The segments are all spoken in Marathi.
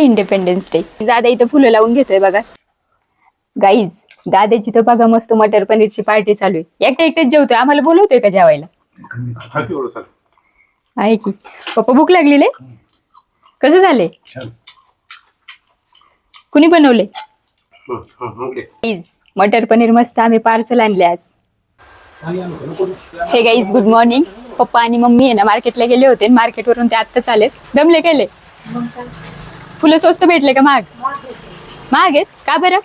Independence day. दादा इथं फुलं लावून घेतोय बघा. गाईज दादाची तर बघा मस्त मटर पनीरची पार्टी चालू आहे. एकट्याच जेवतोय, आम्हाला बोलवतोय का जेवायला? आहे की पप्पा भूक लागलेले. कसं झाले? कुणी बनवले? मटर पनीर मस्त आम्ही पार्सल आणले आज. हे गाईज गुड मॉर्निंग. पप्पा आणि मम्मी आहे ना मार्केटला गेले होते, मार्केटवरून ते आत्ताच आलेत. दमले गेले. फुलं स्वस्त भेटले का महाग? महाग आहेत का बरं?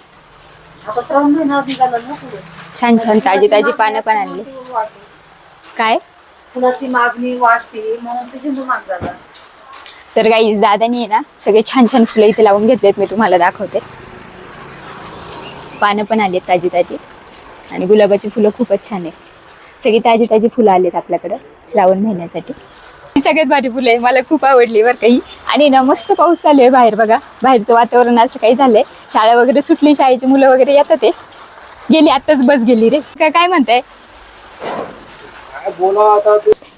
छान छान ताजी ताजी पानं पण आणली. काय फुलाची मागणी वाढते म्हणून तुझी महाग झाला. तर गाईज दादानी आहे ना सगळे छान छान फुलं इथे लावून घेतलेत. मी तुम्हाला दाखवते. पानं पण आलीत ताजी ताजी आणि गुलाबाची फुलं खूपच छान आहे. सगळी ताजी ताजी फुलं आलीत आपल्याकडं श्रावण महिन्यासाठी. ही सगळ्यात भारी फुलं आहे, मला खूप आवडली बरं काही. आणि ना मस्त पाऊस चालू आहे बाहेर बघा. बाहेरचं वातावरण असं काही झालंय. शाळा वगैरे सुटली, शाळेची मुलं वगैरे येतात. ते गेली आत्ताच बस गेली रे. काय म्हणताय?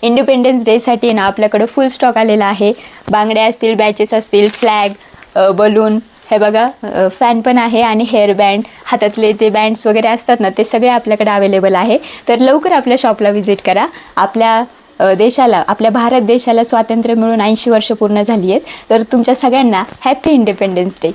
इंडिपेंडन्स डे साठी ना आपल्याकडे फुल स्टॉक आलेला आहे. बांगड्या असतील, बॅचेस असतील, फ्लॅग, बलून, हे बघा फॅन पण आहे आणि हेअर बँड, हातातले ते बँड्स वगैरे असतात ना ते सगळे आपल्याकडे अवेलेबल आहे. तर लवकर आपल्या शॉपला व्हिजिट करा. आपल्या देशाला, आपल्या भारत देशाला स्वातंत्र्य मिळून 80 वर्ष पूर्ण झाली आहेत. तर तुमच्या सगळ्यांना हॅपी इंडिपेंडन्स डे.